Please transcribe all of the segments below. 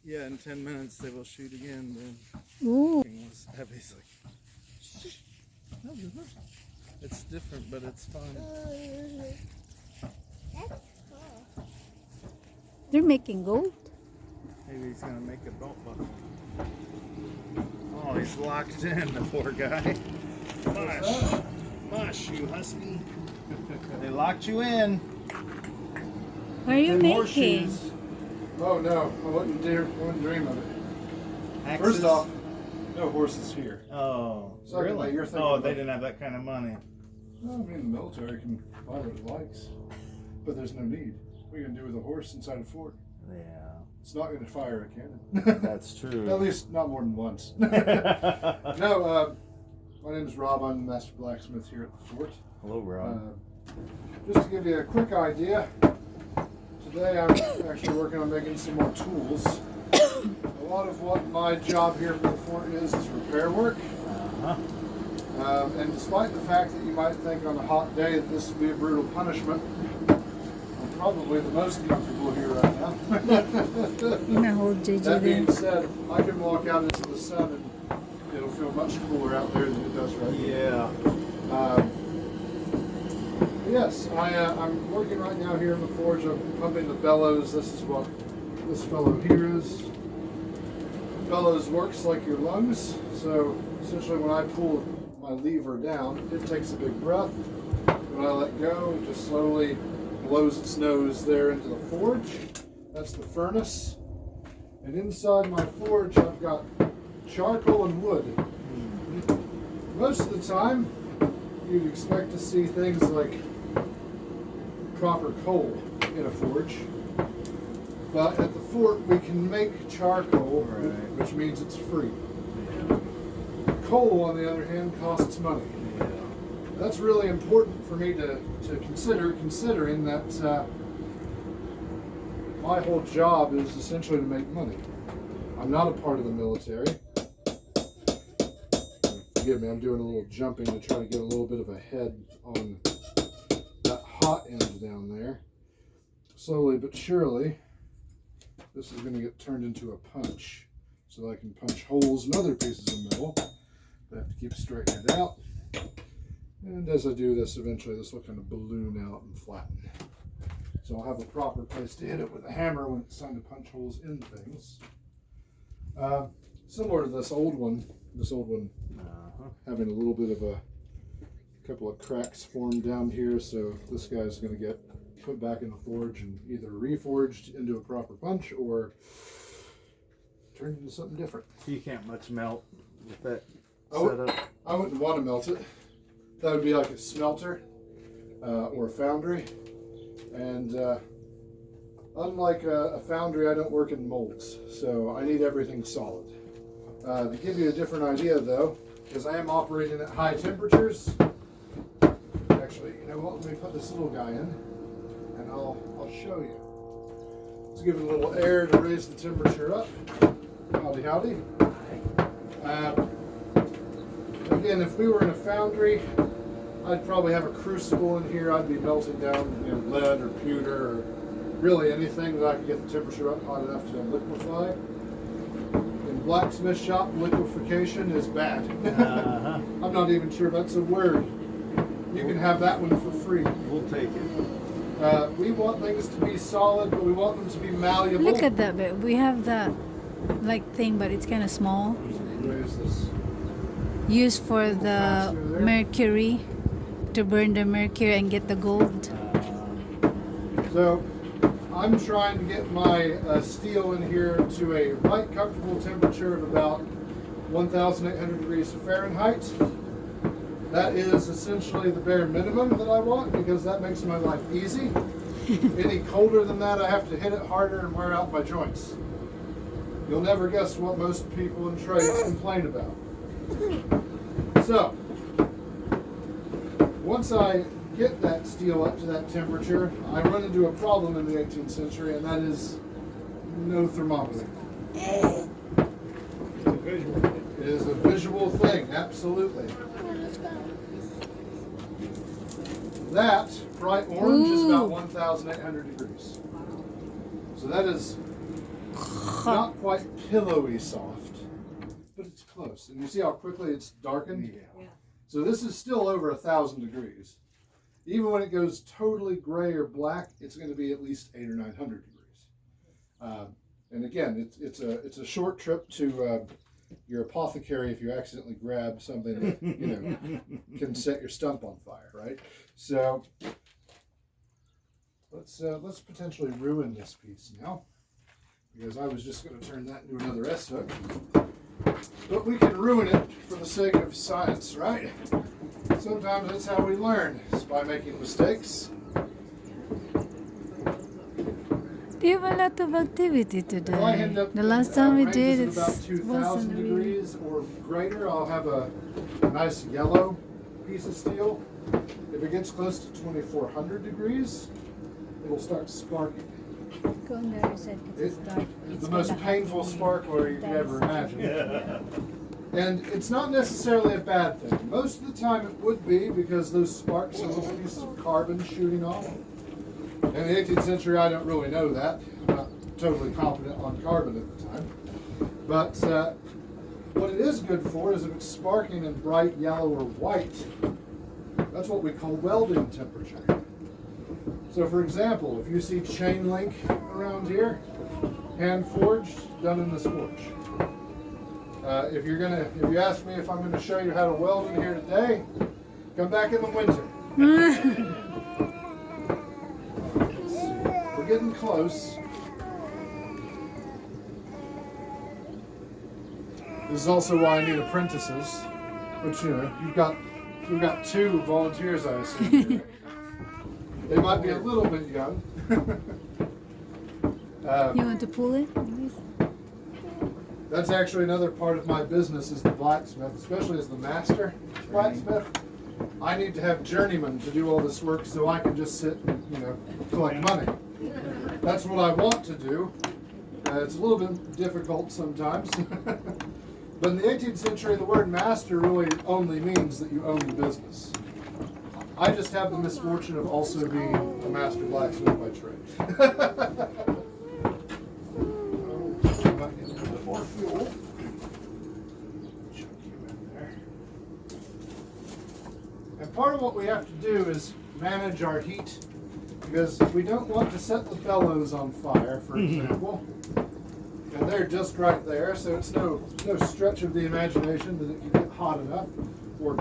Yeah, in 10 minutes they will shoot again. Then Ooh. it was heavy. He's like, shh. No, it's different, but it's fun. That's cool. They're making gold. Maybe he's gonna make a belt buckle. Oh, he's locked in, the poor guy. Mush, mush, you husky. They locked you in. What are you Them making? horseshoes. Oh no, I wouldn't dream of it. Axes. First off, no horses here. Oh, Secondly, really? you're thinking Oh, about- they didn't have that kind of money. Well, I mean, the military can buy what it likes, but there's no need. What are you gonna do with a horse inside a fort? Yeah, It's not gonna fire a cannon. that's true. At least not more than once. No, my name is Rob. I'm the master blacksmith here at the fort. Hello, Rob. Just to give you a quick idea, today I'm actually working on making some more tools. A lot of what my job here for the fort is repair work. And despite the fact that you might think on a hot day that this would be a brutal punishment, I'm probably the most comfortable here right now. I'm gonna hold JJ That there. being said, I can walk out into the sun and it'll feel much cooler out there than it does right here. Yeah. Yes, I'm working right now here in the forge. I'm pumping the bellows. This is what this fellow here is. Bellows works like your lungs. So essentially when I pull my lever down, it takes a big breath. When I let go, it just slowly blows its nose there into the forge. That's the furnace. And inside my forge, I've got charcoal and wood. Most of the time, you'd expect to see things like proper coal in a forge. But at the fort, we can make charcoal, which means it's free. Coal, on the other hand, costs money. That's really important for me to consider, considering that my whole job is essentially to make money. I'm not a part of the military. Forgive me, I'm doing a little jumping to try to get a little bit of a head on that hot end down there. Slowly but surely, this is going to get turned into a punch so that I can punch holes in other pieces of metal. I have to keep straightening it out. And as I do this, eventually this will kind of balloon out and flatten. So I'll have a proper place to hit it with a hammer when it's time to punch holes in things. Similar to this old one having a little bit of a couple of cracks formed down here, so this guy's going to get put back in the forge and either reforged into a proper punch or turned into something different. You can't much melt with that Oh, setup. I wouldn't want to melt it. That would be like a smelter or a foundry. And unlike a foundry, I don't work in molds, so I need everything solid. To give you a different idea, though, because I am operating at high temperatures. Actually, you know what? Let me put this little guy in, and I'll show you. Let's give it a little air to raise the temperature up. Howdy, howdy. Again, if we were in a foundry, I'd probably have a crucible in here. I'd be melting down, lead or pewter or really anything that I could get the temperature up hot enough to liquefy. In blacksmith shop, liquefaction is bad. I'm not even sure if that's a word. You can have that one for free. We'll take it. We want things to be solid, but we want them to be malleable. Look at that bit. We have that thing, but it's kind of small. What is this? Used for the mercury, to burn the mercury and get the gold. So I'm trying to get my steel in here to a right comfortable temperature of about 1,800 degrees Fahrenheit. That is essentially the bare minimum that I want because that makes my life easy. Any colder than that, I have to hit it harder and wear out my joints. You'll never guess what most people in trades complain about. So, once I get that steel up to that temperature, I run into a problem in the 18th century, and that is no thermometer. It is a visual thing, absolutely. That bright orange is about Ooh. 1,800 degrees. So that is not quite pillowy soft, but it's close. And you see how quickly it's darkened? Yeah. So this is still over 1,000 degrees. Even when it goes totally gray or black, it's going to be at least 800 or 900 degrees. And again, it's a short trip to your apothecary if you accidentally grab something that can set your stump on fire, right? So let's potentially ruin this piece now, because I was just going to turn that into another S hook. But we can ruin it for the sake of science, right? Sometimes that's how we learn, is by making mistakes. We have a lot of activity If I today. end up The last time we did ranges it at about 2,000 wasn't really. degrees or greater, I'll have a nice yellow piece of steel. If it gets close to 2,400 degrees, it'll start sparking. Go on the other side because it's dark. It's the most painful sparkler you could ever imagine. And it's not necessarily a bad thing. Most of the time it would be, because those sparks are little pieces of carbon shooting off. In the 18th century, I don't really know that. I'm not totally confident on carbon at the time. But what it is good for is if it's sparking in bright yellow or white, that's what we call welding temperature. So for example, if you see chain link around here, hand forged, done in this forge. If you ask me if I'm going to show you how to weld in here today, come back in the winter. We're getting close. This is also why I need apprentices, which we've got 2 volunteers, I assume. Here. They might be a little bit young. You want to pull it? That's actually another part of my business, is the blacksmith, especially as the master blacksmith. I need to have journeymen to do all this work so I can just sit and, collect money. That's what I want to do. It's a little bit difficult sometimes. But in the 18th century, the word master really only means that you own the business. I just have the misfortune of also being a master blacksmith by trade. More fuel. Chuck you in there. And part of what we have to do is manage our heat, because we don't want to set the bellows on fire, for example. And they're just right there, so it's no stretch of the imagination that it can get hot enough, or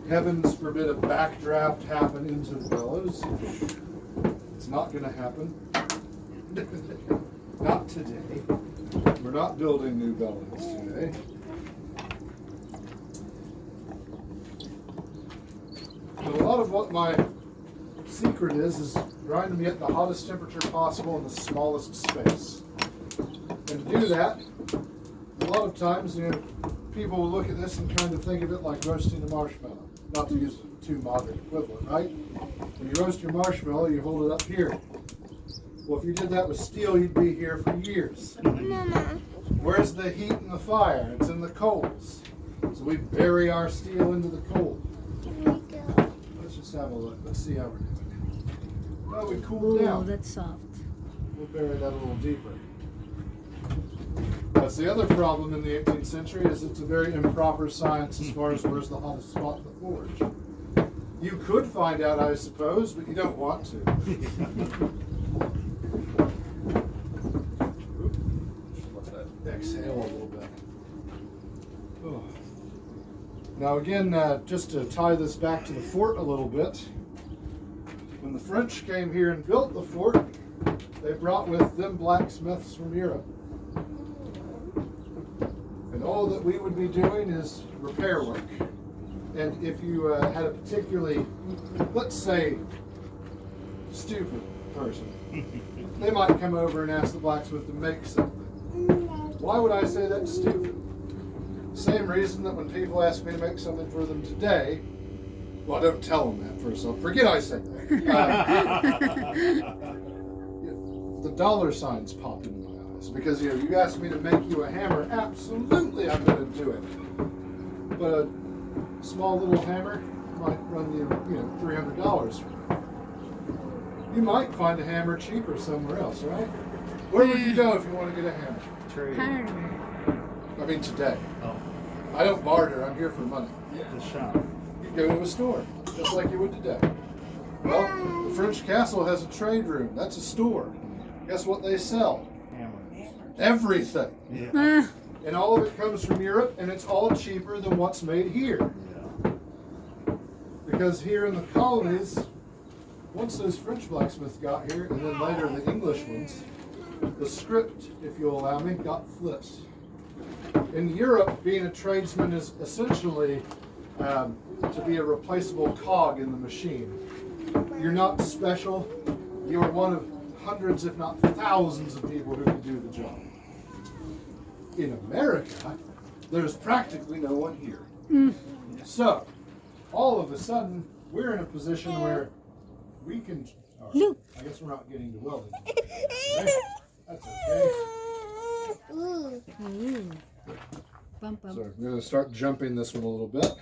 heavens forbid a backdraft happen into the bellows. It's not going to happen. Not today. We're not building new bellows today. But a lot of what my secret is grinding them at the hottest temperature possible in the smallest space. And to do that, a lot of times, people will look at this and kind of think of it like roasting a marshmallow. Not to use a too modern equivalent, right? When you roast your marshmallow, you hold it up here. Well, if you did that with steel, you'd be here for years. Where's the heat in the fire? It's in the coals. So we bury our steel into the coal. Let's just have a look. Let's see how we're doing. Well, we cooled Oh, down. that's soft. We'll bury that a little deeper. That's the other problem in the 18th century, is it's a very improper science as far as where's the hottest spot in the forge. You could find out, I suppose, but you don't want to. Let that exhale a little bit. Oh. Now again, just to tie this back to the fort a little bit, when the French came here and built the fort, they brought with them blacksmiths from Europe. And all that we would be doing is repair work. And if you had a particularly, let's say, stupid person, they might come over and ask the blacksmith to make something. Why would I say that's stupid? Same reason that when people ask me to make something for them today, well, don't tell them that first off. Forget I said that. The dollar signs pop into my eyes, because you ask me to make you a hammer, absolutely I'm going to do it. But a small little hammer might run you, $300. You might find a hammer cheaper somewhere else, right? Where would you go if you want to get a hammer? Trade. I mean today. Oh, I don't barter. I'm here for money. the shop. You go to a store, just like you would today. Well, the French Castle has a trade room. That's a store. Guess what they sell? Hammers. Everything. Yeah. And all of it comes from Europe, and it's all cheaper than what's made here. Yeah. Because here in the colonies, once those French blacksmiths got here, and then later the English ones, the script, if you'll allow me, got flipped. In Europe, being a tradesman is essentially to be a replaceable cog in the machine. You're not special. You are one of hundreds, if not thousands, of people who can do the job. In America, there's practically no one here. So, all of a sudden, we're in a position where we can. Look. I guess we're not getting to welding. Right? That's okay. Bump, bump. So I'm going to start jumping this one a little bit.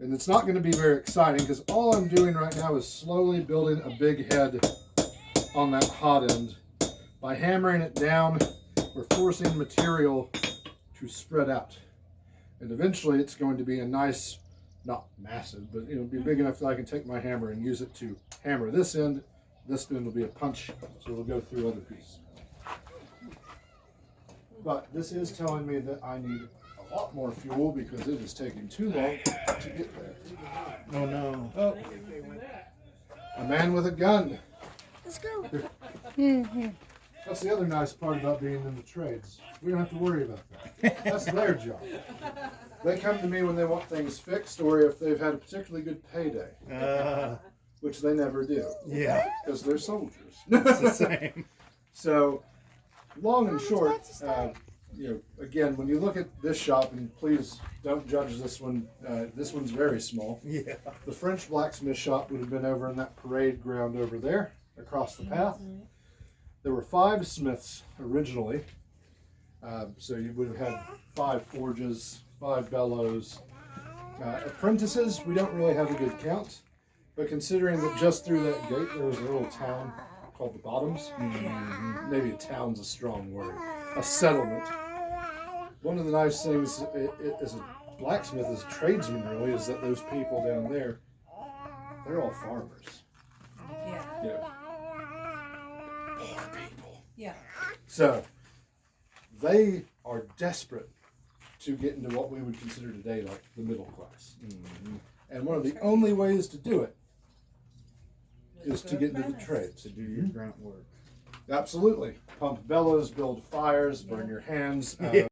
And it's not going to be very exciting because all I'm doing right now is slowly building a big head on that hot end. By hammering it down, we're forcing material to spread out. And eventually it's going to be a nice, not massive, but it'll be big enough that I can take my hammer and use it to hammer this end. This end will be a punch, so it'll go through other pieces. But this is telling me that I need a lot more fuel because it is taking too long to get there. Oh no. Oh, a man with a gun. Let's go. Here. That's the other nice part about being in the trades. We don't have to worry about that. That's their job. They come to me when they want things fixed or if they've had a particularly good payday, which they never do. Yeah. Because they're soldiers. It's the same. So, long and short, again, when you look at this shop, and please don't judge this one, this one's very small. Yeah. The French blacksmith shop would have been over in that parade ground over there, across the path. There were 5 smiths originally, so you would have had 5 forges, 5 bellows. Apprentices, we don't really have a good count, but considering that just through that gate there was a little town called the Bottoms, maybe a town's a strong word, a settlement. One of the nice things as a blacksmith, as a tradesman really, is that those people down there, they're all farmers. Yeah. Poor people. Yeah. So they are desperate to get into what we would consider today like the middle class. And one of the only ways to do it is to get into the trades. To do your grunt work. Absolutely. Pump bellows, build fires, burn your hands.